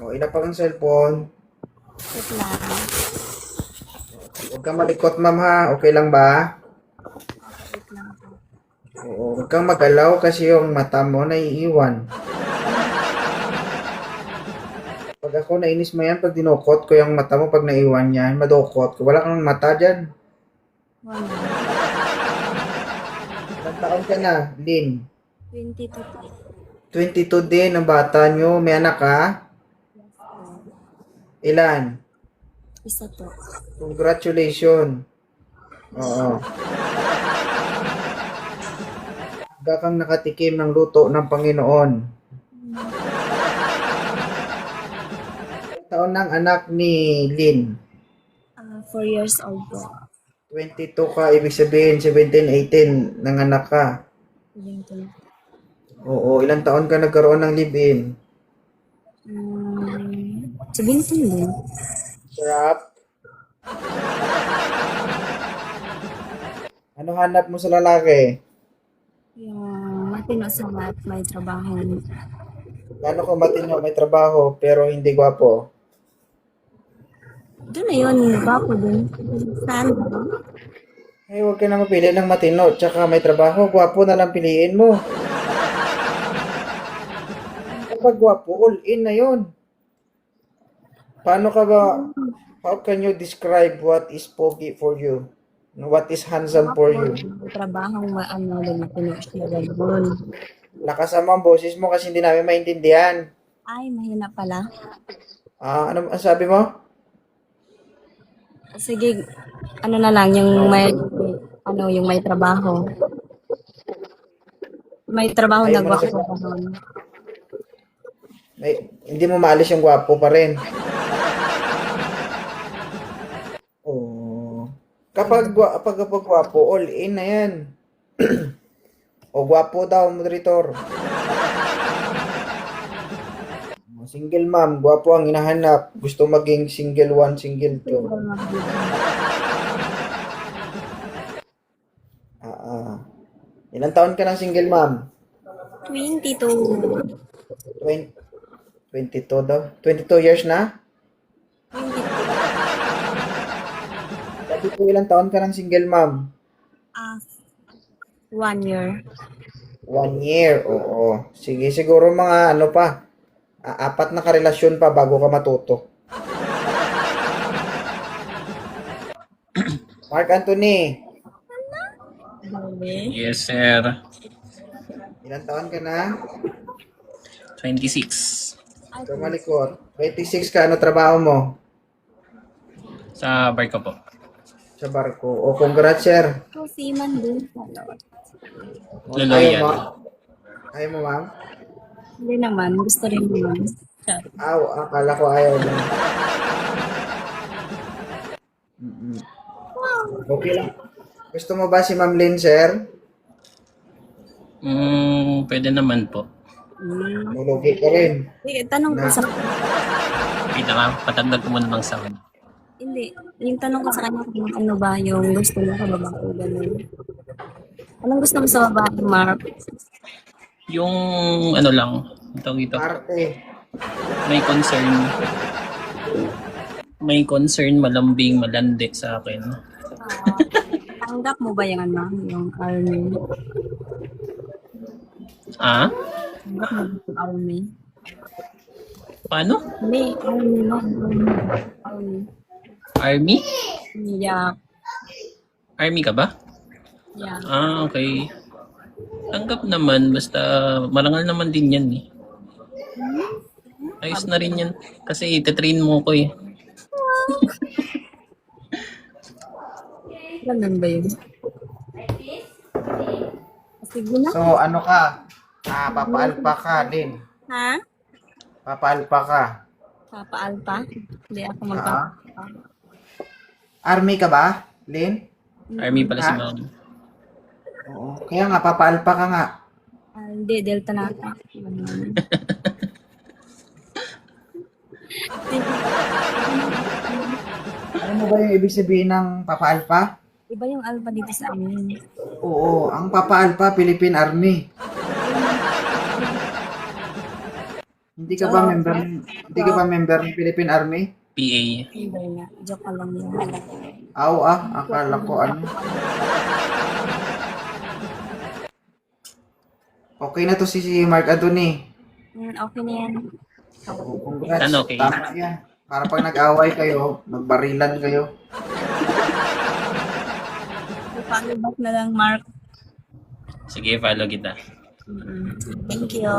O, ina pa ang cellphone. Wait lang. Huwag kang malikot, ma'am, ha? Okay lang ba? Wait lang po. Oo, huwag kang magalaw kasi yung mata mo naiiwan. Pag ako nainis mo yan, pag dinukot ko yung mata mo, pag naiwan yan, madukot ko. Wala kang mata dyan. Wala. Ilang taon ka na, Lynn? 22 po. 22 din ang bata nyo. May anak ka? Ilan? Isa po. Congratulations. Oo. Hanggang kang nakatikim ng luto ng Panginoon. Ilang taon ng anak ni Lynn? 4 years old po. 22 ka, ibig sabihin 17, 18 nanganak ka. Yun po. Oo, ilang taon ka nagkaroon ng live-in? 17 din. Sarap. Ano hanap mo sa lalaki? Yung matino sa math, may trabaho. Gano'n ka matino, may trabaho, pero hindi gwapo? Doon na yun, gwapo dun. Saan ba? Eh, huwag ka na mapili ng matino, tsaka may trabaho, gwapo na lang piliin mo. Kapag gwapo, all in na yun. Paano ka ba, how can you describe what is pogi for you? What is handsome for you? May trabaho, ano, matino siya. Ganun. Lakas ang boses mo kasi hindi namin maintindihan. Ay, mahina pala. Ano ang sabi mo? Sige, ano na lang, yung may, ano, yung may trabaho. May trabaho Ayaw na mo na gwapo sa... pa doon. Hindi mo maalis yung gwapo pa rin. Oh. Kapag gwapo, all in na yan. O gwapo daw, moderator. Single mom, gwapo ang hinahanap. Gusto maging single one, single two. Ilang taon ka ng single mom? 22. 20, 22 daw. 22 years na? 22. Sabi ko ilang taon ka ng single mom? 1 year. 1 year, oo. Sige, siguro mga ano pa. 4 na karelasyon pa bago ka matuto. Mark Anthony, Yes, sir. ilang taon ka na? 26. Tumalikot. 26 ka, ano trabaho mo? Sa barko po. Sa barko. O, congrats, sir. So, seaman din. Lolo Ayaw yan. mo? Ayaw mo, ma'am? Hindi naman. Gusto rin naman. Chat. Aw, akala ko ayaw mo. Okay lang. Gusto mo ba si Ma'am Lynn, sir? Pwede naman po. Mulugi ka rin. Tanong ko sa... Wait lang, patagdag ko muna ng sound. Hindi. Yung tanong ko sa kanya kung ano ba yung gusto niya sa babae. Ganun. Anong gusto mo sa babae, Mark? Yung ano lang, tawag ito, Arte. may concern, malambing, malandi sa akin. Tanggap mo ba yung ano? Yung army? Ah? Tanggap mo ba yung army? Paano? Hindi. Army, no? Army. Army? Yeah. Army ka ba? Yeah. Okay. Tanggap naman, basta marangal naman din yan eh. Ayos na rin yan. Kasi ititrain mo ko eh. Ganun ba yun? Sige na. So, ano ka? Papaalpa ka, Lynn. Ha? Papaalpa ka. Papa-alpa? Hindi ako magpapa. Army ka ba, Lynn? Army pala si Ha? ma'am. Oo. Kaya nga, papaalpa ka nga. Hindi, Delta na ako. Alam mo ba yung ibig sabihin ng papaalpa? Iba yung alpha dito sa amin. Oo, ang papaalpa, Philippine Army. Hindi ka ba member ng Philippine Army? PA. Hindi nga. Joke lang yun. Aw, akala ko ano. Okay na to si Mark Anthony. Okay na yan. Congrats. Ano, okay? Tama yan. Para pag nag-away kayo, magbarilan kayo. Follow back na lang, Mark. Sige, follow kita. Thank you.